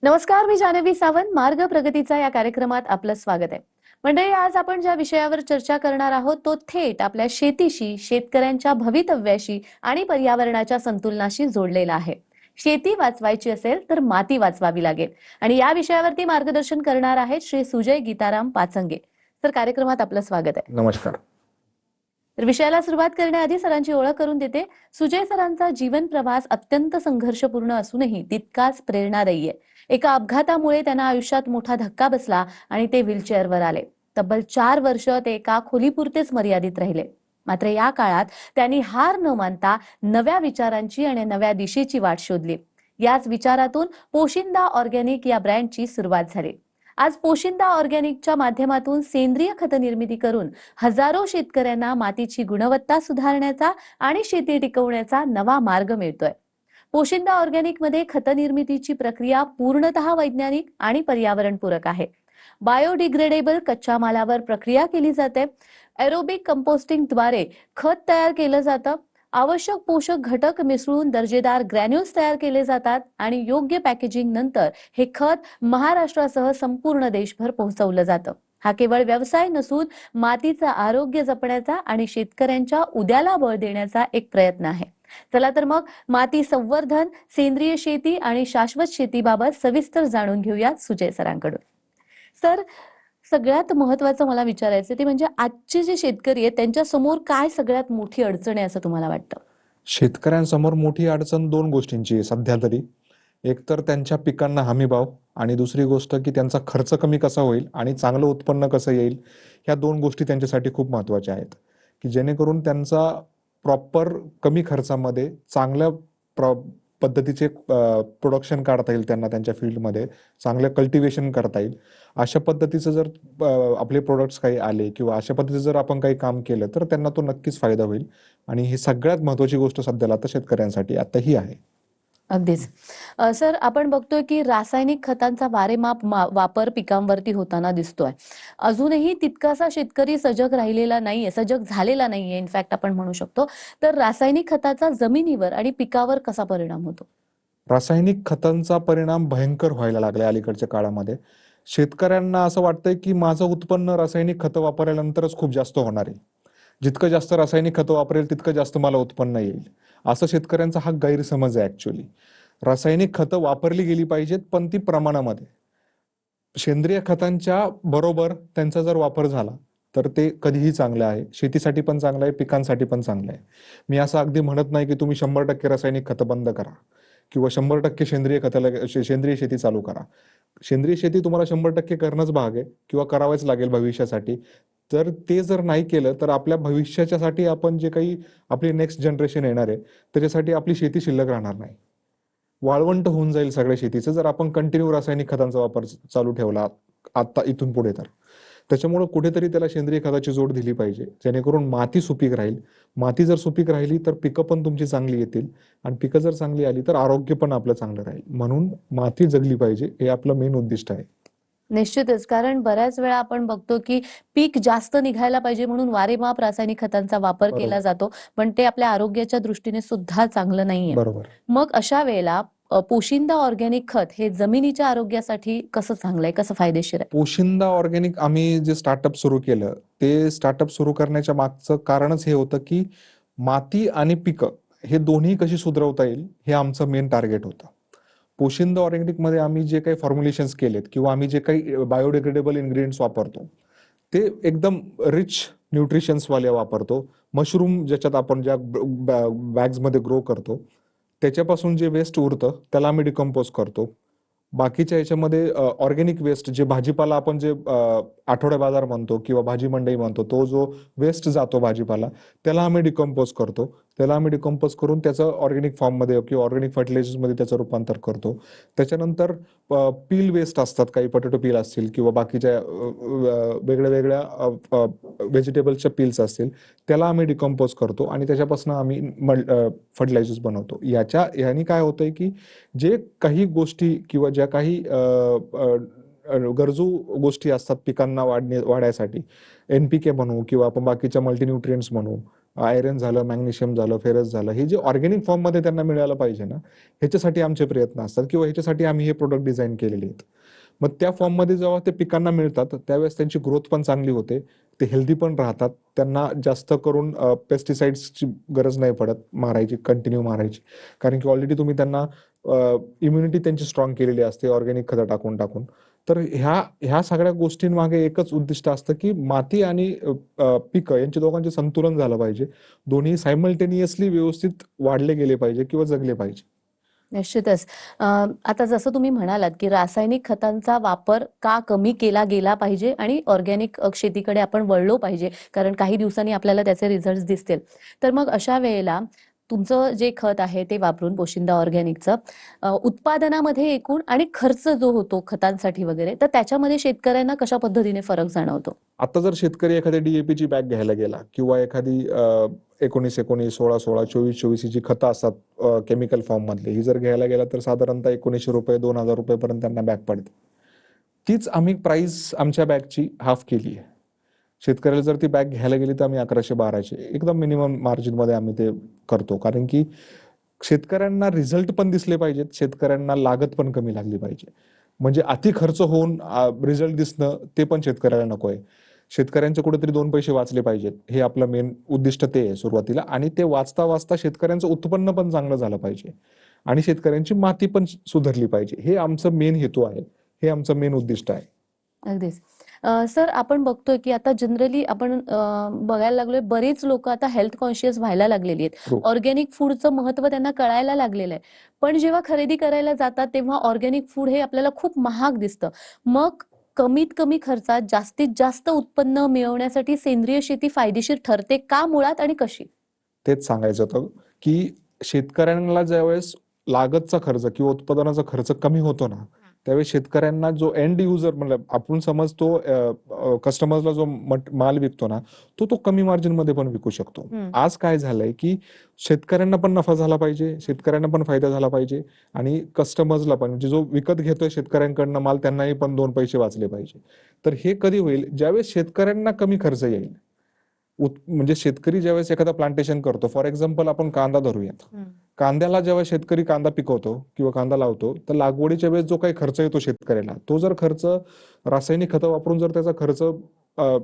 नमस्कार, मी जान्हवी सावंत. मार्ग प्रगतीचा या कार्यक्रमात आपलं स्वागत आहे. मंडळी, आज आपण ज्या विषयावर चर्चा करणार आहोत तो थेट आपल्या शेतीशी, शेतकऱ्यांच्या भवितव्याशी आणि पर्यावरणाच्या संतुलनाशी जोडलेला आहे. शेती वाचवायची असेल तर माती वाचवावी लागेल आणि या विषयावरती मार्गदर्शन करणार आहेत श्री सुजय गीताराम पाचंगे. तर कार्यक्रमात आपलं स्वागत आहे. नमस्कार. तर विषयाला सुरुवात करण्याआधी सरांची ओळख करून देते. सुजय सरांचा जीवन प्रवास अत्यंत संघर्षपूर्ण असूनही तितकाच प्रेरणादायी आहे. एका अपघातामुळे त्यांना आयुष्यात मोठा धक्का बसला आणि ते व्हीलचेअरवर आले. तब्बल 4 वर्ष ते एका खोलीपुरतेच मर्यादित राहिले. मात्र या काळात त्यांनी हार न मानता नव्या विचारांची आणि नव्या दिशेची वाट शोधली. याच विचारातून पोशिंदा ऑर्गॅनिक या ब्रँडची सुरुवात झाली. आज पोशिंदा ऑर्गॅनिकच्या माध्यमातून सेंद्रिय खत निर्मिती करून हजारो शेतकऱ्यांना मातीची गुणवत्ता सुधारण्याचा आणि शेती टिकवण्याचा नवा मार्ग मिळतोय. पोशिंदा ऑर्गॅनिक मध्ये खत निर्मितीची प्रक्रिया पूर्णतः वैज्ञानिक आणि पर्यावरणपूरक आहे. बायोडिग्रेडेबल कच्च्या मालावर प्रक्रिया केली जाते. एरोबिक कंपोस्टिंगद्वारे खत तयार केलं जातं. आवश्यक पोषक घटक मिसळून दर्जेदार ग्रॅन्युल्स तयार केले जातात आणि योग्य पॅकेजिंग नंतर हे खत महाराष्ट्रासह संपूर्ण देशभर पोहोचवलं जातं. हा केवळ व्यवसाय नसून मातीचं आरोग्य जपण्याचा आणि शेतकऱ्यांच्या उद्याला बळ देण्याचा एक प्रयत्न आहे. चला तर मग माती संवर्धन, सेंद्रिय शेती आणि शाश्वत शेतीबाबत सविस्तर जाणून घेऊया सुजय सरांकडून. सर, सगळ्यात महत्वाचं मला विचारायचं ते म्हणजे आजचे जे शेतकरी आहेत त्यांच्या समोर काय सगळ्यात मोठी अडचण आहे असं तुम्हाला वाटतं? शेतकऱ्यांसमोर मोठी अडचण दोन गोष्टींची आहे सध्या तरी. एक तर त्यांच्या पिकांना हमी भाव आणि दुसरी गोष्ट की त्यांचा खर्च कमी कसा होईल आणि चांगलं उत्पन्न कसं येईल. ह्या दोन गोष्टी त्यांच्यासाठी खूप महत्वाच्या आहेत की जेणेकरून त्यांचा प्रॉपर कमी खर्चामध्ये चांगल्या पद्धतीचे प्रोडक्शन काढता येईल, त्यांना त्यांच्या फील्डमध्ये चांगलं कल्टिवेशन करता येईल. अशा पद्धतीचं जर आपले प्रोडक्ट्स काही आले किंवा अशा पद्धतीचं जर आपण काही काम केलं तर त्यांना तो नक्कीच फायदा होईल. आणि ही सगळ्यात महत्वाची गोष्ट सध्याला आता शेतकऱ्यांसाठी आता ही आहे. अगदीच. सर, आपण बघतोय की रासायनिक खतांचा वारेमाप वापर पिकांवरती होताना दिसतोय. अजूनही तितकासा शेतकरी सजग राहिलेला नाहीये, सजग झालेला नाहीये इनफॅक्ट आपण म्हणू शकतो. तर रासायनिक खताचा जमिनीवर आणि पिकावर कसा परिणाम होतो? रासायनिक खतांचा परिणाम भयंकर व्हायला लागलाय अलीकडच्या काळामध्ये. शेतकऱ्यांना असं वाटतंय की माझं उत्पन्न रासायनिक खतं वापरल्यानंतरच खूप जास्त होणार आहे. जितकं जास्त रासायनिक खतं वापरेल तितकं जास्त मला उत्पन्न येईल, असं शेतकऱ्यांचा हा गैरसमज आहे. ऍक्च्युली रासायनिक खतं वापरली गेली पाहिजेत, पण ती प्रमाणामध्ये. सेंद्रिय खतांच्या बरोबर त्यांचा जर वापर झाला तर ते कधीही चांगलं आहे. शेतीसाठी पण चांगलं आहे, पिकांसाठी पण चांगलं आहे. मी असं अगदी म्हणत नाही की तुम्ही 100% रासायनिक खतं बंद करा किंवा 100% सेंद्रिय शेती चालू करा. सेंद्रिय शेती तुम्हाला 100% करणंच भाग आहे किंवा करावंच लागेल भविष्यासाठी. तर ते जर नाही केलं तर आपल्या भविष्याच्यासाठी आपण जे काही आपली नेक्स्ट जनरेशन येणार आहे त्याच्यासाठी आपली शेती शिल्लक राहणार नाही. वाळवंट होऊन जाईल सगळ्या शेतीचं जर आपण कंटिन्यू रासायनिक खतांचा वापर चालू ठेवला आता इथून पुढे. तर त्याच्यामुळे कुठेतरी त्याला सेंद्रिय खताची जोड दिली पाहिजे जेणेकरून माती सुपीक राहील. माती जर सुपीक राहिली तर पिकं पण तुमची चांगली येतील आणि पिकं जर चांगली आली तर आरोग्य पण आपलं चांगलं राहील. म्हणून माती जगली पाहिजे हे आपलं मेन उद्दिष्ट आहे. निश्चितच. कारण बऱ्याच वेळा आपण बघतो की पीक जास्त निघायला पाहिजे म्हणून वारेमाप रासायनिक खतांचा वापर केला जातो, पण ते आपल्या आरोग्याच्या दृष्टीने सुद्धा चांगलं नाहीये. बरोबर. मग अशा वेळेला पोशिंदा ऑर्गॅनिक खत हे जमिनीच्या आरोग्यासाठी कसं चांगलं आहे, कसं फायदेशीर आहे? पोशिंदा ऑर्गॅनिक आम्ही जे स्टार्टअप सुरू केलं ते स्टार्टअप सुरू करण्याच्या मागचं कारणच हे होतं की माती आणि पिकं हे दोन्ही कशी सुधरवता येईल हे आमचं मेन टार्गेट होतं. पोशिंदा ऑर्गॅनिक मध्ये आम्ही जे काही फॉर्म्युलेशन्स केलेत किंवा आम्ही जे काही बायोडिग्रेडेबल इन्ग्रेडियंट्स वापरतो ते एकदम रिच न्यूट्रिशन्स वाले वापरतो. मशरूम ज्याच्यात आपण ज्या बॅग्स मध्ये ग्रो करतो त्याच्यापासून जे वेस्ट उरतं त्याला आम्ही डिकम्पोज करतो. बाकीच्या याच्यामध्ये ऑर्गॅनिक वेस्ट जे भाजीपाला आपण जे आठवडा बाजार म्हणतो किंवा भाजी मंडई म्हणतो तो जो वेस्ट जातो भाजीपाला त्याला आम्ही डिकम्पोज करतो. त्याला आम्ही डिकम्पोज करून त्याचं ऑर्गॅनिक फॉर्ममध्ये किंवा ऑर्गॅनिक फर्टिलायझर्समध्ये त्याचं रूपांतर करतो. त्याच्यानंतर पील वेस्ट असतात, काही पोटॅटो पील असतील किंवा बाकीच्या वेगळ्या वेगळ्या व्हेजिटेबलच्या पील्स असतील त्याला आम्ही डिकम्पोज करतो आणि त्याच्यापासून आम्ही फर्टिलायझर्स बनवतो. याने काय होतंय की जे काही गोष्टी किंवा ज्या काही गरजू गोष्टी असतात पिकांना वाढण्यासाठी, NPK म्हणू किंवा आपण बाकीच्या मल्टीन्यूट्रिएंट्स म्हणू आयर्न झालं, मॅग्नेशियम झालं, फेरस झालं, हे जे ऑर्गॅनिक फॉर्ममध्ये त्यांना मिळालं पाहिजे ना, ह्याच्यासाठी आमचे प्रयत्न असतात किंवा ह्याच्यासाठी आम्ही हे प्रोडक्ट डिझाईन केलेले आहेत. मग त्या फॉर्ममध्ये जेव्हा ते पिकांना मिळतात त्यावेळेस त्यांची ग्रोथ पण चांगली होते, ते हेल्दी पण राहतात, त्यांना जास्त करून पेस्टिसाइड्सची गरज नाही पडत मारायची, कंटिन्यू मारायची, कारण की ऑलरेडी तुम्ही त्यांना इम्युनिटी त्यांची स्ट्रॉंग केलेली असते ऑर्गॅनिक खतं टाकून टाकून. तर ह्या ह्या सगळ्या गोष्टींमागे एकच उद्दिष्ट असतं की माती आणि पिकं यांच्या दोघांचे संतुलन झालं पाहिजे, दोन्ही सायमल्टेनियसली व्यवस्थित वाढले गेले पाहिजे किंवा जगले पाहिजे. निश्चितच. आता जसं तुम्ही म्हणालात, की रासायनिक खतांचा वापर का कमी केला गेला पाहिजे आणि ऑर्गॅनिक शेतीकडे आपण वळलो पाहिजे, कारण काही दिवसांनी आपल्याला त्याचे रिझल्ट्स दिसतील. तर मग अशा वेळेला तुमचं जे खत आहे ते वापरून पोशिंदा ऑर्गॅनिकचं उत्पादनामध्ये एकूण आणि खर्च जो होतो खतांसाठी वगैरे, तर त्याच्यामध्ये शेतकऱ्यांना कशा पद्धतीने फरक जाणवतो? आता जर शेतकरी एखाद्या डीएपीची बॅग घ्यायला गेला किंवा एखादी 19-19, 16-16, 24-24 जी खतं असतात केमिकल फॉर्म मधली, ही जर घ्यायला गेला तर साधारणतः ₹1900, ₹2000 पर्यंत त्यांना बॅग पडते. तीच आम्ही प्राइस आमच्या बॅगची हाफ केली आहे. शेतकऱ्याला जर ती बॅग घ्यायला गेली तर आम्ही 1100-1200 एकदम मिनिमम मार्जिन मध्ये आम्ही ते करतो, कारण की शेतकऱ्यांना रिझल्ट पण दिसले पाहिजेत, शेतकऱ्यांना लागत पण कमी लागली पाहिजे. म्हणजे अति खर्च होऊन रिझल्ट दिसणं ते पण शेतकऱ्याला नको आहे. शेतकऱ्यांचे कुठेतरी 2 पैसे वाचले पाहिजेत, हे आपलं मेन उद्दिष्ट ते आहे सुरुवातीला, आणि ते वाचता वाचता शेतकऱ्यांचं उत्पन्न पण चांगलं झालं पाहिजे आणि शेतकऱ्यांची माती पण सुधारली पाहिजे. हे आमचं मेन हेतू आहे, हे आमचं मेन उद्दिष्ट आहे. अगदीच. सर, आपण बघतोय की आता जनरली आपण बघायला लागलोय, बरेच लोक आता हेल्थ कॉन्शियस व्हायला लागलेली आहेत. हो. ऑर्गॅनिक फूडचं महत्त्व त्यांना कळायला लागलेलं आहे. पण जेव्हा खरेदी करायला जातात तेव्हा ऑर्गॅनिक फूड हे आपल्याला खूप महाग दिसतं. मग कमीत कमी खर्चात जास्तीत जास्त उत्पन्न मिळवण्यासाठी सेंद्रिय शेती फायदेशीर ठरते का मुळात आणि कशी? तेच सांगायचं होतं की शेतकऱ्यांना ज्यावेळेस लागतचा खर्च किंवा उत्पादनाचा खर्च कमी होतो ना, त्यावेळेस शेतकऱ्यांना जो एंड युजर म्हणजे आपण समज तो कस्टमरला जो माल विकतो ना, तो कमी मार्जिन मध्ये पण विकू शकतो. आज काय झालंय की शेतकऱ्यांना पण नफा झाला पाहिजे, शेतकऱ्यांना पण फायदा झाला पाहिजे आणि कस्टमर्सला पण, म्हणजे जो विकत घेतोय शेतकऱ्यांकडनं माल त्यांनाही पण 2 पैसे वाचले पाहिजे. तर हे कधी होईल ज्यावेळेस शेतकऱ्यांना कमी खर्च येईल. म्हणजे शेतकरी ज्यावेळेस एखादा प्लांटेशन करतो, फॉर एक्झाम्पल आपण कांदा धरूयात. कांद्याला जेव्हा शेतकरी कांदा पिकवतो किंवा कांदा लावतो, तर लागवडीच्या वेळेस जो काही खर्च येतो शेतकऱ्याला, तो जर खर्च रासायनिक खतं वापरून जर त्याचा खर्च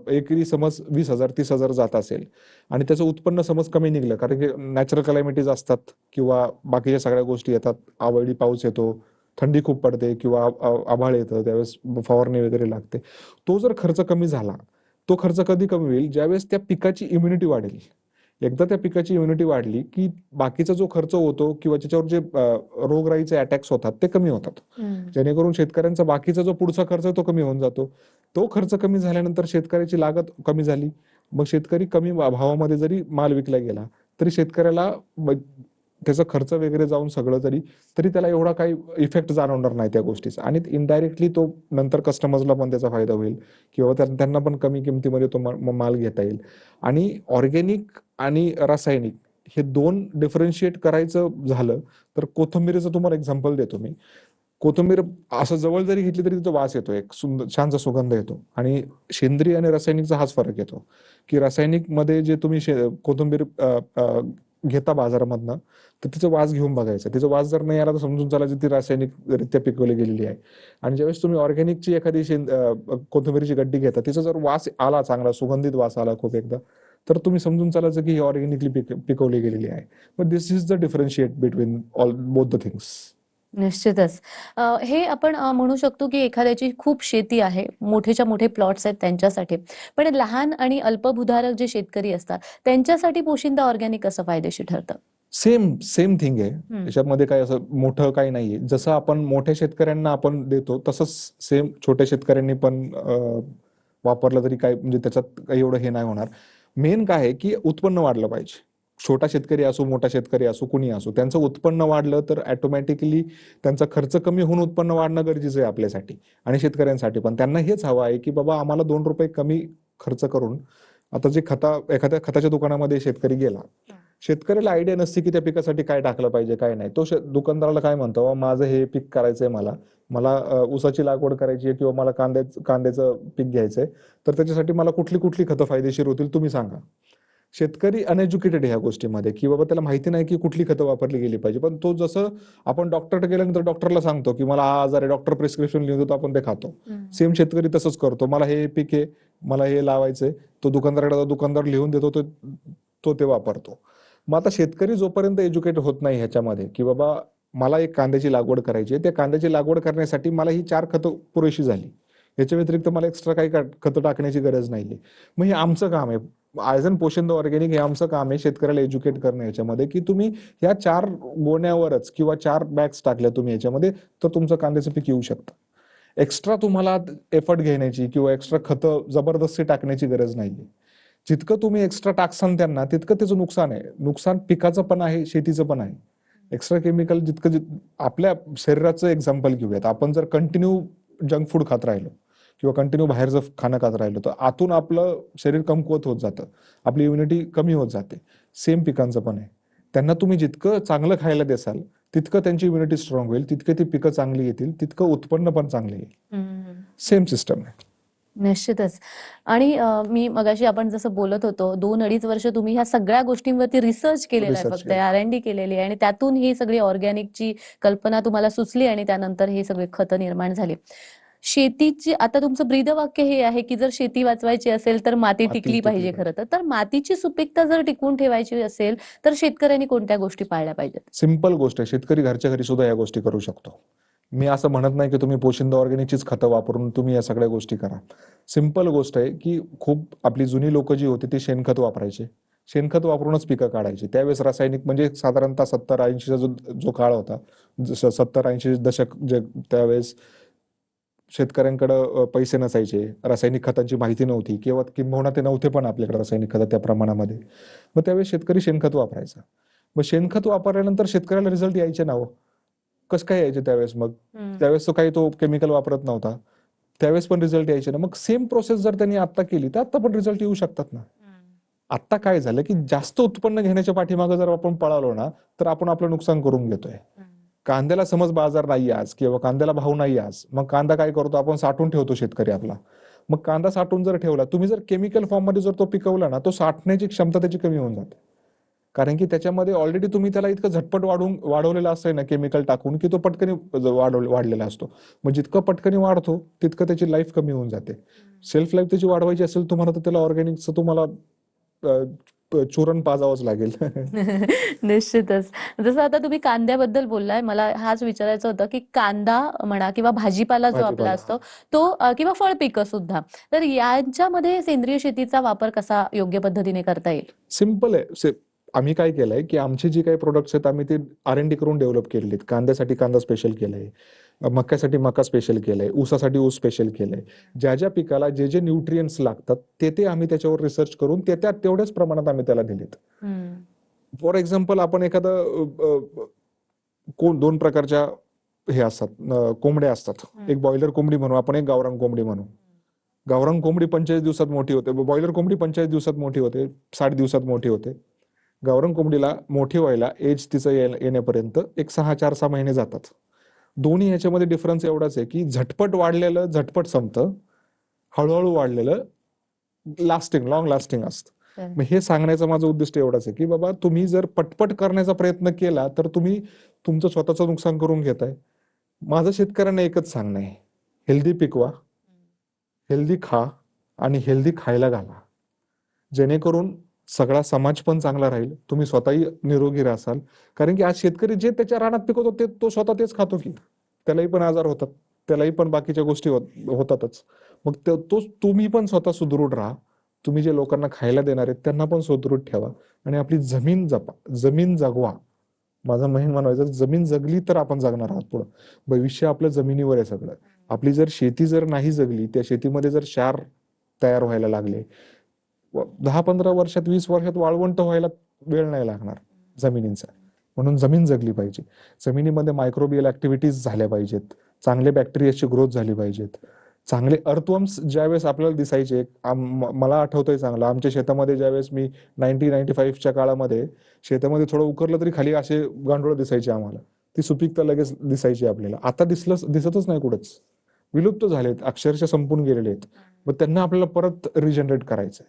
एकरी समज 20,000 30,000 जात असेल आणि त्याचं उत्पन्न समज कमी निघलं, कारण की नॅचरल कलॅमिटीज असतात किंवा बाकीच्या सगळ्या गोष्टी येतात, अवेळी पाऊस येतो, थंडी खूप पडते किंवा आभाळ येतं, त्यावेळेस फवारणी वगैरे लागते, तो जर खर्च कमी झाला, तो खर्च कधी कमी होईल ज्यावेळेस त्या पिकाची इम्युनिटी वाढेल. एकदा त्या पिकाची इम्युनिटी वाढली की बाकीचा जो खर्च होतो किंवा त्याच्यावर जे रोगराईचे अटॅक्स होतात ते कमी होतात, जेणेकरून शेतकऱ्यांचा बाकीचा जो पुढचा खर्च तो कमी होऊन जातो. तो खर्च कमी झाल्यानंतर शेतकऱ्याची लागत कमी झाली, मग शेतकरी कमी भावामध्ये जरी माल विकला गेला तरी शेतकऱ्याला त्याचा खर्च वगैरे जाऊन सगळं तरी तरी त्याला एवढा काही इफेक्ट जाणवणार नाही त्या गोष्टीचा, आणि इनडायरेक्टली तो नंतर कस्टमर्सला पण त्याचा फायदा होईल किंवा त्यांना पण कमी किमतीमध्ये तो माल घेता येईल. आणि ऑर्गॅनिक आणि रासायनिक हे 2 डिफरन्शिएट करायचं झालं तर कोथिंबीरीचं तुम्हाला एक्झाम्पल देतो मी. कोथिंबीर असं जवळ जरी घेतली तरी तिचा वास येतो, एक सुंदर छानसा सुगंध येतो, आणि सेंद्रिय आणि रासायनिकचा हाच फरक येतो की रासायनिक मध्ये जे तुम्ही कोथिंबीर घेता बाजारामधनं, तर तिचा वास घेऊन बघायचा, तिचा वास जर नाही आला तर समजून चालायचं ती रासायनिक रित्या पिकवली गेलेली आहे. आणि ज्यावेळेस तुम्ही ऑर्गॅनिकची एखादी कोथिंबीरीची गड्डी घेता, तिचा जर वास आला, चांगला सुगंधित वास आला खूप एकदा, तर तुम्ही समजून चालायचं की ही ऑर्गॅनिकली पिकवली गेलेली आहे. मग this is the differentiate between all both the things. निश्चितच. हे आपण म्हणू शकतो की एखाद्याची खूप शेती आहे, मोठेच्या मोठे प्लॉट्स आहेत त्यांच्यासाठी. पण लहान आणि अल्पभूधारक जे शेतकरी असतात, त्यांच्यासाठी पोशिंदा ऑर्गॅनिक कसं फायदेशीर ठरतं? सेम सेम थिंग आहे. त्याच्यामध्ये काही असं मोठं काही नाहीये. जसं आपण मोठ्या शेतकऱ्यांना आपण देतो, तसंच सेम छोट्या शेतकऱ्यांनी पण वापरलं तरी काय, म्हणजे त्याच्यात काही एवढं हे नाही होणार. मेन काय आहे की उत्पन्न वाढलं पाहिजे. छोटा शेतकरी असो, मोठा शेतकरी असो, कुणी असो, त्यांचं उत्पन्न वाढलं तर ऑटोमॅटिकली त्यांचा खर्च कमी होऊन उत्पन्न वाढणं गरजेचं आहे आपल्यासाठी आणि शेतकऱ्यांसाठी पण. त्यांना हेच हवं आहे की बाबा आम्हाला ₹2 कमी खर्च करून, आता जे एखाद्या खताच्या दुकानामध्ये शेतकरी गेला, शेतकऱ्याला आयडिया नसते की त्या पिकासाठी काय टाकलं पाहिजे काय नाही. तो दुकानदाराला काय म्हणतो, "बाबा माझं हे पीक करायचंय, मला मला ऊसाची लागवड करायची आहे किंवा मला कांद्याचं पीक घ्यायचंय, तर त्याच्यासाठी मला कुठली कुठली खतं फायदेशीर होतील तुम्ही सांगा." शेतकरी अनएज्युकेटेड ह्या गोष्टीमध्ये, की बाबा त्याला माहिती नाही की कुठली खतं वापरली गेली पाहिजे. पण तो जसं आपण डॉक्टरकडे गेल्यानंतर डॉक्टरला सांगतो की मला हा आजार आहे, डॉक्टर प्रिस्क्रिप्शन लिहून देतो, आपण ते खातो. सेम शेतकरी तसंच करतो, मला हे पीक आहे, मला हे लावायचंय, तो दुकानदाराकडे जातो, दुकानदार लिहून देतो, तो ते वापरतो. मग आता शेतकरी जोपर्यंत एज्युकेट होत नाही ह्याच्यामध्ये, की बाबा मला एक कांद्याची लागवड करायची आहे, त्या कांद्याची लागवड करण्यासाठी मला ही 4 खतं पुरेशी झाली, याच्या व्यतिरिक्त मला एक्स्ट्रा काही खतं टाकण्याची गरज नाहीये. मग हे आमचं काम आहे, ॲज अन पोषण ऑर्गॅनिक हे आमचं काम आहे शेतकऱ्याला एज्युकेट करणं याच्यामध्ये, की तुम्ही ह्या 4 गोण्यावरच किंवा 4 बॅग्स टाकल्या तुम्ही याच्यामध्ये, तर तुमचं कांद्याचं पीक येऊ शकतं. एक्स्ट्रा तुम्हाला एफर्ट घेण्याची किंवा एक्स्ट्रा खतं जबरदस्ती टाकण्याची गरज नाहीये. जितकं तुम्ही एक्स्ट्रा टाकसान त्यांना, तितकं त्याचं नुकसान आहे. नुकसान पिकाचं पण आहे, शेतीचं पण आहे. एक्स्ट्रा केमिकल आपल्या शरीराचं एक्झाम्पल घेऊयात. आपण जर कंटिन्यू जंक फूड खात राहिलो किंवा कंटिन्यू बाहेरचं खाणं खात राहिलो, तर आतून आपलं शरीर कमकुवत होत जातं, आपली इम्युनिटी कमी होत जाते. सेम पिकांचं पण आहे. त्यांना तुम्ही जितकं चांगलं खायला देसाल, तितकं त्यांची इम्युनिटी स्ट्रॉंग होईल, तितके ती पिकं चांगली येतील, तितकं उत्पन्न पण चांगलं येईल. सेम सिस्टम आहे. निश्चितच. आणि मी मगाशी आपण जसं बोलत होतो, 2-2.5 वर्ष तुम्ही ह्या सगळ्या गोष्टींवरती रिसर्च केलेला आहे, रिसर्च फक्त केलं. R&D केलेली आहे आणि त्यातून ही सगळी ऑर्गॅनिकची कल्पना तुम्हाला सुचली आणि त्यानंतर हे सगळे खतं निर्माण झाली. शेतीची आता तुमचं ब्रीदवाक्य हे आहे, की जर शेती वाचवायची असेल तर माती माती टिकली टिकली पाहिजे पाहिजे. खरं तर. तर मातीची सुपीकता जर टिकवून ठेवायची असेल, तर शेतकऱ्यांनी कोणत्या गोष्टी पाळल्या पाहिजेत? सिंपल गोष्ट आहे, शेतकरी घरच्या घरी सुद्धा या गोष्टी करू शकतो. मी असं म्हणत नाही की तुम्ही पोशिंदा ऑर्गॅनिकचीच खतं वापरून तुम्ही या सगळ्या गोष्टी करा. सिंपल गोष्ट आहे की खूप आपली जुनी लोक जी होती ती शेणखत वापरायचे. शेणखत वापरूनच पिकं काढायची. त्यावेळेस रासायनिक म्हणजे साधारणतः 70-80चा जो काळ होता, जसं 70-80 दशक जे त्यावेळेस शेतकऱ्यांकडे पैसे नसायचे, रासायनिक खतांची माहिती नव्हती किंवा किंबहुना ते नव्हते पण आपल्याकडे रासायनिक खतं त्या प्रमाणामध्ये. मग त्यावेळेस शेतकरी शेणखत वापरायचा. मग शेणखत वापरल्यानंतर शेतकऱ्याला रिझल्ट यायचे ना हो. कसं काय यायचे त्यावेळेस मग? त्यावेळेस तो केमिकल वापरत नव्हता. त्यावेळेस पण रिझल्ट यायचे ना. मग सेम प्रोसेस जर त्यांनी आता केली तर आता पण रिझल्ट येऊ शकतात ना. आता काय झालं की जास्त उत्पन्न घेण्याच्या पाठीमागे जर आपण पळालो ना, तर आपण आपलं नुकसान करून घेतोय. कांद्याला समज बाजार नाही आज किंवा कांद्याला भाव नाही आज, मग कांदा काय करतो आपण, साठवून ठेवतो शेतकरी आपला. मग कांदा साठवून जर ठेवला, तुम्ही जर केमिकल फॉर्म मध्ये जर तो पिकवला ना, तो साठण्याची क्षमता त्याची कमी होऊन जाते. कारण की त्याच्यामध्ये ऑलरेडी तुम्ही त्याला इतकं झटपट वाढवलेलं असतंय ना केमिकल टाकून, की तो पटकनी वाढलेला असतो. मग जितकं पटकनी वाढतो तितकं त्याची लाईफ कमी होऊन जाते. सेल्फ लाईफ त्याची वाढवायची असेल तुम्हाला, तर त्याला ऑर्गॅनिकचं तुम्हाला चूरण पाजावंच लागेल. निश्चितच. जसं आता तुम्ही कांद्याबद्दल बोललाय, मला हाच विचारायचं होतं, की कांदा म्हणा किंवा भाजीपाला जो आपला भाजीपाला. असतो, तो किंवा फळ पिकं सुद्धा, तर यांच्यामध्ये सेंद्रिय शेतीचा वापर कसा योग्य पद्धतीने करता येईल? सिंपल आहे. आम्ही काय केलंय की आमची जी काही प्रोडक्ट्स आहेत आम्ही ते R&D करून डेव्हलप केलेले आहेत. कांद्यासाठी कांदा स्पेशल केलंय, मक्यासाठी मका स्पेशल केलंय, ऊसासाठी ऊस स्पेशल केलंय. ज्या ज्या पिकाला जे जे न्यूट्रियन्ट्स लागतात ते आम्ही त्याच्यावर रिसर्च करून तेवढ्याच प्रमाणात आम्ही त्याला दिलेत. फॉर एक्झाम्पल आपण एखादं 2 प्रकारच्या हे असतात, कोंबड्या असतात. एक बॉयलर कोंबडी म्हणू आपण, एक गावरान कोंबडी म्हणू. गावरान कोंबडी 45 दिवसात मोठी होते, बॉयलर कोंबडी 45 दिवसात मोठी होते, 60 दिवसात मोठी होते. गावरान कोंबडीला मोठी व्हायला एज तिचं येण्यापर्यंत एक 6-6 महिने जातात. दोन्ही ह्याच्यामध्ये डिफरन्स एवढाच आहे की झटपट वाढलेलं झटपट संपतं, हळूहळू वाढलेलं लॉंग लास्टिंग असतं. मग हे सांगण्याचं माझं उद्दिष्ट एवढंच आहे की बाबा तुम्ही जर पटपट करण्याचा प्रयत्न केला तर तुम्ही तुमचं स्वतःचं नुकसान करून घेताय. माझं शेतकऱ्यांना एकच सांगणं आहे, हेल्दी पिकवा, हेल्दी खा आणि हेल्दी खायला घाला. जेणेकरून सगळा समाज पण चांगला राहील, तुम्ही स्वतःही निरोगी राहाल. कारण की आज शेतकरी जे त्याच्या रानात पिकवतो तो स्वतः तेच खातो की त्यालाही पण आजार होतात, त्यालाही पण बाकीच्या गोष्टी होतातच. मग तुम्ही पण स्वतः सुदृढ राहा. तुम्ही जे लोकांना खायला देणार आहेत त्यांना पण सुदृढ ठेवा आणि आपली जमीन जपा, जमीन जगवा. माझं मेन म्हणायचं, जमीन जगली तर आपण जगणार आहोत पुढं. भविष्य आपलं जमिनीवर आहे सगळं. आपली जर शेती जर नाही जगली, त्या शेतीमध्ये जर क्षार तयार व्हायला लागले, 10-15 वर्षात 20 वर्षात वाळवंट व्हायला वेळ नाही लागणार जमिनींचा. म्हणून जमीन जगली पाहिजे. जमिनीमध्ये मायक्रोबियल ऍक्टिव्हिटीज झाल्या पाहिजेत, चांगले बॅक्टेरियाची ग्रोथ झाली पाहिजेत, चांगले अर्थवर्म्स ज्यावेळेस आपल्याला दिसायचे. मला आठवतंय चांगलं, आमच्या शेतामध्ये ज्यावेळेस मी 90-95च्या काळामध्ये शेतामध्ये थोडं उकरलं तरी खाली असे गांडोळ दिसायचे आम्हाला. ती सुपीकता लगेच दिसायची आपल्याला. आता दिसतच नाही कुठंच, विलुप्त झालेत, अक्षरशः संपून गेलेले आहेत. मग त्यांना आपल्याला परत रिजनरेट करायचंय.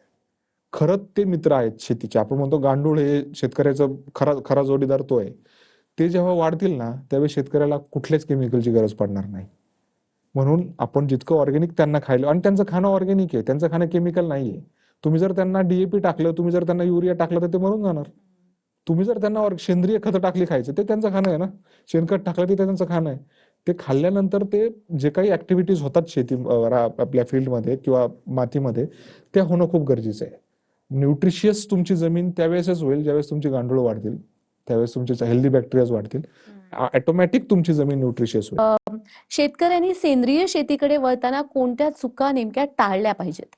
खरंच ते मित्र आहेत शेतीचे. आपण म्हणतो गांडूळ हे शेतकऱ्याचा खरा खरा जोडीदार तो आहे. ते जेव्हा वाढतील ना, त्यावेळी शेतकऱ्याला कुठल्याच केमिकलची गरज पडणार नाही. म्हणून आपण जितकं ऑर्गॅनिक त्यांना खायला, आणि त्यांचं खाणं ऑर्गॅनिक आहे, त्यांचं खाणं केमिकल नाहीये. तुम्ही जर त्यांना डीएपी टाकलं, तुम्ही जर त्यांना युरिया टाकलं, तर ते मरून जाणार. तुम्ही जर त्यांना सेंद्रिय खतं टाकली खायचं, ते त्यांचं खाणं आहे ना. शेणखत टाकलं ते त्यांचं खाणं आहे. ते खाल्ल्यानंतर ते जे काही ऍक्टिव्हिटीज होतात आपल्या फील्डमध्ये किंवा मातीमध्ये, त्या होणं खूप गरजेचं आहे. न्यूट्रिशियस तुमची जमीन त्यावेळेसच होईल ज्यावेळेस तुमची गांडूळ वाढतील, त्यावेळेस तुमचे हेल्दी बॅक्टेरियाज वाढतील. ऑटोमॅटिक तुमची जमीन न्यूट्रिशियस होईल. शेतकऱ्यांनी सेंद्रिय शेतीकडे वळताना कोणत्या चुका नेमक्या टाळल्या पाहिजेत?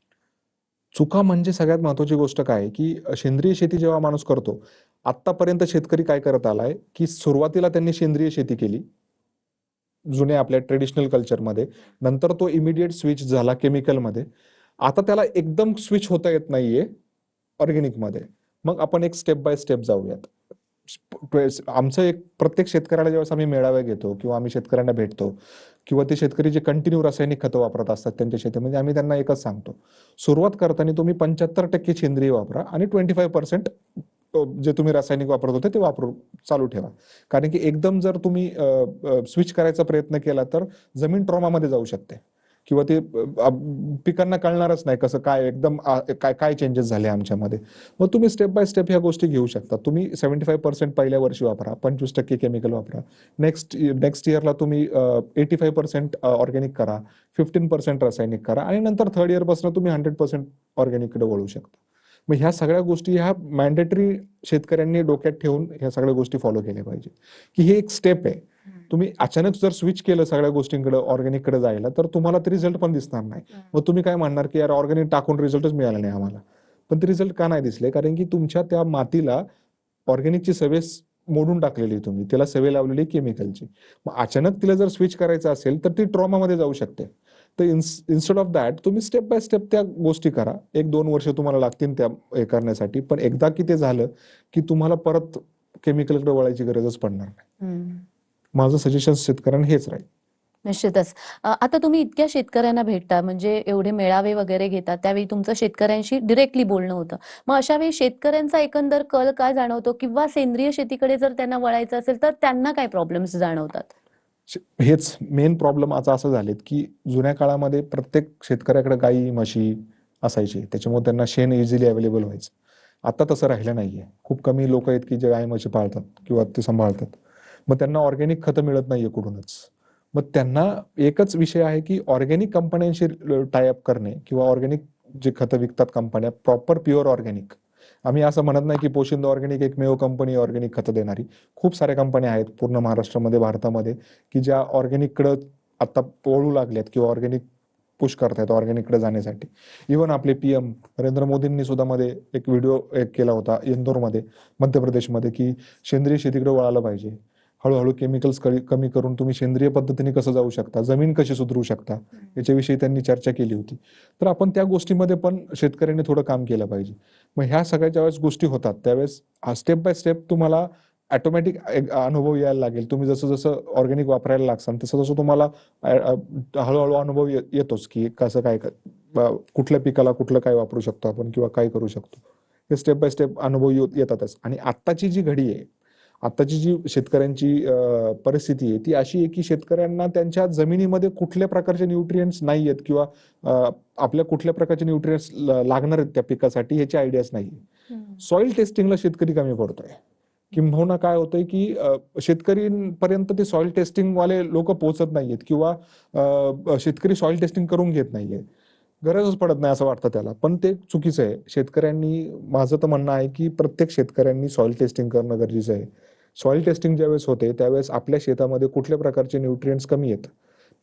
चुका म्हणजे सगळ्यात महत्वाची गोष्ट काय आहे, की सेंद्रिय शेती जेव्हा माणूस करतो, आतापर्यंत शेतकरी काय करत आलाय, की सुरुवातीला त्यांनी सेंद्रिय शेती केली जुन्या आपल्या ट्रेडिशनल कल्चरमध्ये, नंतर तो इमिडिएट स्विच झाला केमिकलमध्ये. आता त्याला एकदम स्विच होता येत नाहीये ऑर्गेनिकमध्ये. मग आपण एक स्टेप बाय स्टेप जाऊयात. आमचं एक प्रत्येक शेतकऱ्याला ज्यावेळेस आम्ही मेळावे घेतो किंवा आम्ही शेतकऱ्यांना भेटतो, किंवा ते शेतकरी जे कंटिन्यू रासायनिक खतं वापरत असतात त्यांच्या शेतीमध्ये, आम्ही त्यांना एकच सांगतो, सुरुवात करताना तुम्ही 75% सेंद्रिय वापरा आणि 25% जे तुम्ही रासायनिक वापरत होते ते वापरू चालू ठेवा. कारण की एकदम जर तुम्ही स्विच करायचा प्रयत्न केला तर जमीन ट्रॉमामध्ये जाऊ शकते, किंवा ते पिकांना कळणारच नाही कसं काय एकदम काय काय चेंजेस झाले आमच्यामध्ये. मग तुम्ही स्टेप बाय स्टेप ह्या गोष्टी घेऊ शकता. तुम्ही 75% पहिल्या वर्षी वापरा, 25% केमिकल वापरा. नेक्स्ट इयरला तुम्ही 85% ऑर्गॅनिक करा, 15% रासायनिक करा, आणि नंतर थर्ड इयर पासून तुम्ही 100% ऑर्गॅनिककडे वळू शकता. मग ह्या सगळ्या गोष्टी ह्या मॅन्डेटरी शेतकऱ्यांनी डोक्यात ठेवून ह्या सगळ्या गोष्टी फॉलो केल्या पाहिजे, की हे एक स्टेप आहे. तुम्ही अचानक जर स्विच केलं सगळ्या गोष्टींकडे ऑर्गॅनिककडे जायला, तर तुम्हाला ते रिझल्ट पण दिसणार नाही. मग तुम्ही काय म्हणणार, की यार ऑर्गॅनिक टाकून रिझल्टच मिळाला नाही आम्हाला. पण ते रिझल्ट का नाही दिसले? कारण की तुमच्या त्या मातीला ऑर्गॅनिकची सवय मोडून टाकलेली तुम्ही, त्याला सवय लावलेली केमिकलची. मग अचानक तिला जर स्विच करायचं असेल तर ती ट्रॉमामध्ये जाऊ शकते. तर इन्स्टेड ऑफ दॅट तुम्ही स्टेप बाय स्टेप त्या गोष्टी करा. 1-2 वर्ष तुम्हाला लागतील त्या हे करण्यासाठी, पण एकदा की ते झालं की तुम्हाला परत केमिकलकडे वळायची गरजच पडणार नाही. माझं सजेशन शेतकऱ्यांना हेच राहील. निश्चितच. आता तुम्ही इतक्या शेतकऱ्यांना भेटता, म्हणजे एवढे मेळावे वगैरे घेतात, त्यावेळी तुमचं शेतकऱ्यांशी डिरेक्टली बोलणं होतं. मग अशा वेळी शेतकऱ्यांचा एकंदर कल काय जाणवतो, किंवा सेंद्रिय शेतीकडे जर त्यांना वळायचं असेल तर त्यांना काय प्रॉब्लेम्स जाणवतात? हेच मेन प्रॉब्लेम आता असं झालेत, की जुन्या काळामध्ये प्रत्येक शेतकऱ्याकडे गाई म्हशी असायची, त्याच्यामुळे त्यांना शेण इझिली अवेलेबल व्हायचं. आता तसं राहिलं नाहीये. खूप कमी लोक आहेत की जे गाई म्हशी पाळतात किंवा ते सांभाळतात. मग त्यांना ऑर्गॅनिक खतं मिळत नाहीये कुठूनच. मग त्यांना एकच विषय आहे की ऑर्गॅनिक कंपन्यांशी टाय अप करणे, किंवा ऑर्गॅनिक जे खतं विकतात कंपन्या, प्रॉपर प्युअर ऑर्गॅनिक. आम्ही असं म्हणत नाही की पोशिंदा ऑर्गॅनिक एकमेव कंपनी ऑर्गॅनिक खतं देणारी. खूप साऱ्या कंपन्या आहेत पूर्ण महाराष्ट्रामध्ये, भारतामध्ये, की ज्या ऑर्गॅनिककडे आता वळू लागल्यात किंवा ऑर्गॅनिक पुश करतायत ऑर्गॅनिककडे जाण्यासाठी. इव्हन आपले पीएम नरेंद्र मोदींनी सुद्धा मध्ये एक व्हिडिओ केला होता इंदोरमध्ये, मध्य प्रदेशमध्ये, की सेंद्रिय शेतीकडे वळालं पाहिजे. हळूहळू केमिकल्स कमी करून तुम्ही सेंद्रिय पद्धतीने कसं जाऊ शकता, जमीन कशी सुधारू शकता, याच्याविषयी त्यांनी चर्चा केली होती. तर आपण त्या गोष्टीमध्ये पण शेतकऱ्यांनी थोडं काम केलं पाहिजे. मग ह्या सगळ्या ज्यावेळेस गोष्टी होतात त्यावेळेस स्टेप बाय स्टेप तुम्हाला ऑटोमॅटिक अनुभव यायला लागेल. तुम्ही जसं जसं ऑर्गॅनिक वापरायला लागसाल तसं तसं तुम्हाला हळूहळू अनुभव येतोच, की कसं काय कुठल्या पिकाला कुठलं काय वापरू शकतो आपण किंवा काय करू शकतो. हे स्टेप बाय स्टेप अनुभव येतातच. आणि आत्ताची जी घडी आहे, आत्ताची जी शेतकऱ्यांची परिस्थिती आहे ती अशी आहे की शेतकऱ्यांना त्यांच्या जमिनीमध्ये कुठल्या प्रकारचे न्यूट्रिएंट्स नाही आहेत, किंवा आपल्या कुठल्या प्रकारचे न्यूट्रिएंट्स लागणार आहेत त्या पिकासाठी ह्याची आयडियाच नाही. सॉइल टेस्टिंगला शेतकरी कमी पडतोय. किंबहुना काय होतंय की शेतकरीपर्यंत ते सॉइल टेस्टिंग वाले लोक पोहोचत नाहीयेत, किंवा शेतकरी सॉइल टेस्टिंग करून घेत नाहीये. गरजच पडत नाही असं वाटतं त्याला, पण ते चुकीचं आहे. शेतकऱ्यांनी, माझं तर म्हणणं आहे की प्रत्येक शेतकऱ्यांनी सॉइल टेस्टिंग करणं गरजेचं आहे. सॉइल टेस्टिंग ज्यावेळेस होते त्यावेळेस आपल्या शेतामध्ये कुठल्या प्रकारचे न्यूट्रिएंट्स कमी आहेत,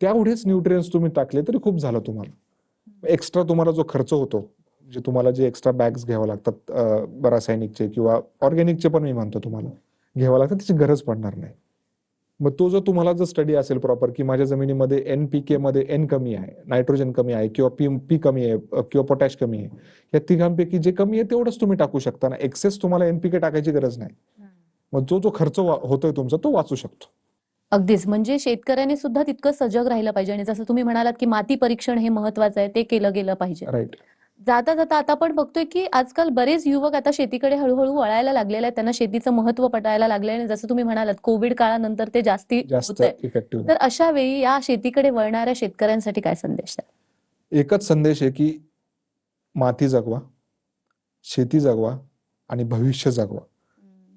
तेवढेच न्यूट्रिएंट्स तुम्ही टाकले तरी खूप झालं. तुम्हाला एक्स्ट्रा तुम्हाला जो खर्च होतो, जे तुम्हाला जे एक्स्ट्रा बॅग्स घ्यावं लागतात रासायनिकचे किंवा ऑर्गॅनिकचे पण मी म्हणतो तुम्हाला घ्यावं लागतं, त्याची गरज पडणार नाही. मग तो जर तुम्हाला जर स्टडी असेल प्रॉपर, की माझ्या जमिनीमध्ये NPK मध्ये N कमी आहे, नायट्रोजन कमी आहे, किंवा पी कमी आहे, किंवा पोटॅश कमी आहे, या तिघांपैकी जे कमी आहे तेवढंच तुम्ही टाकू शकता ना. एक्सेस तुम्हाला NPK टाकायची गरज नाही. मग जो जो खर्च होतोय तुमचा तो वाचू शकतो. अगदीच. म्हणजे शेतकऱ्याने सुद्धा तितकं सजग राहिलं पाहिजे, आणि जसं तुम्ही म्हणालात की माती परीक्षण हे महत्वाचं आहे, ते केलं गेलं पाहिजे. राईट. जाता जाता आता आपण बघतोय की आजकाल बरेच युवक आता शेतीकडे हळूहळू वळायला लागलेले आहेत. त्यांना शेतीचं महत्त्व पटायला लागलंय आणि जसं तुम्ही म्हणालात कोविड काळानंतर ते जास्ती जास्त होतंय. इफेक्टिव्ह. तर अशा वेळी या शेतीकडे वळणाऱ्या शेतकऱ्यांसाठी काय संदेश द्याल? एकच संदेश आहे की माती जगवा, शेती जगवा आणि भविष्य जगवा.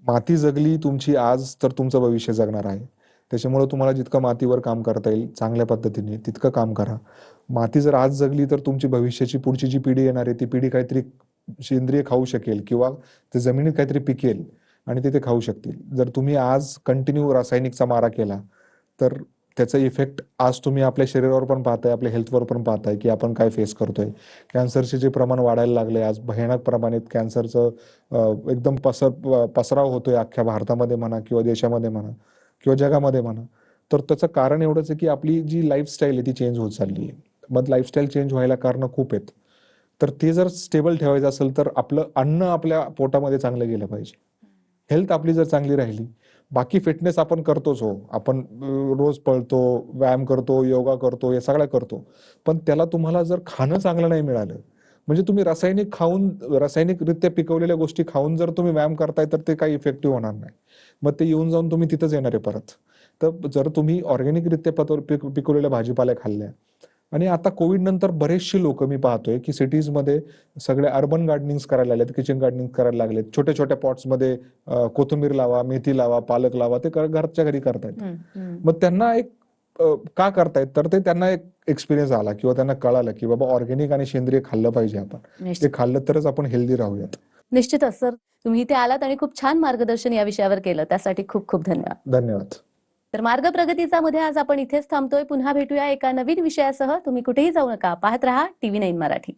माती जगली तुमची आज तर तुमचं भविष्य जगणार आहे. त्याच्यामुळे तुम्हाला जितकं मातीवर काम करता येईल चांगल्या पद्धतीने तितकं काम करा. माती जर आज जगली तर तुमची भविष्याची पुढची जी पिढी येणार आहे ती पिढी काहीतरी सेंद्रिय खाऊ शकेल किंवा ते जमिनीत काहीतरी पिकेल आणि ते खाऊ शकतील. जर तुम्ही आज कंटिन्यू रासायनिकचा मारा केला तर त्याचा इफेक्ट आज तुम्ही आपल्या शरीरावर पण पाहताय, आपल्या हेल्थवर पण पाहताय की आपण काय फेस करतोय. कॅन्सरचे जे प्रमाण वाढायला लागले आज भयानक प्रमाणात कॅन्सरचं एकदम पसराव होतोय अख्ख्या भारतामध्ये म्हणा किंवा देशामध्ये म्हणा किंवा जगामध्ये म्हणा. तर त्याचं कारण एवढंच आहे की आपली जी लाईफस्टाईल आहे ती चेंज होत चालली आहे. मग लाईफस्टाईल चेंज व्हायला कारणं खूप आहेत. तर ते जर स्टेबल ठेवायचं असेल तर आपलं अन्न आपल्या पोटामध्ये चांगलं गेलं पाहिजे. हेल्थ आपली जर चांगली राहिली, बाकी फिटनेस आपण करतोच हो. आपण रोज पळतो, व्यायाम करतो, योगा करतो, हे सगळं करतो. पण त्याला तुम्हाला जर खाणं चांगलं नाही मिळालं, म्हणजे तुम्ही रासायनिकरित्या पिकवलेल्या गोष्टी खाऊन जर तुम्ही व्यायाम करताय तर ते काही इफेक्टिव्ह होणार नाही. मग ते येऊन जाऊन तुम्ही तिथंच येणार आहे परत. तर जर तुम्ही ऑर्गॅनिकरित्या पिकवलेल्या भाजीपाल्या खाल्ल्या आणि आता कोविड नंतर बरेचशी लोक मी पाहतोय की सिटीजमध्ये सगळे अर्बन गार्डनिंग करायला लागलेत, किचन गार्डनिंग करायला लागलेत. छोट्या छोट्या पॉट्समध्ये कोथिंबीर लावा, मेथी लावा, पालक लावा, ते घरच्या घरी करतायत. मग त्यांना एक का करतायत तर ते त्यांना एक एक्सपिरियन्स आला किंवा त्यांना कळालं की बाबा ऑर्गॅनिक आणि सेंद्रिय खाल्लं पाहिजे आपण. ते निश्चित खाल्लं तरच आपण हेल्दी राहूयात. निश्चितच सर, तुम्ही इथे आलात आणि खूप छान मार्गदर्शन या विषयावर केलं. त्यासाठी खूप खूप धन्यवाद. धन्यवाद. तर मार्ग प्रगतीचा मध्ये आज आपण इथेच थांबतोय. पुन्हा भेटूया एका नवीन विषयासह. तुम्ही कुठेही जाऊ नका. पाहत रहा TV9 मराठी.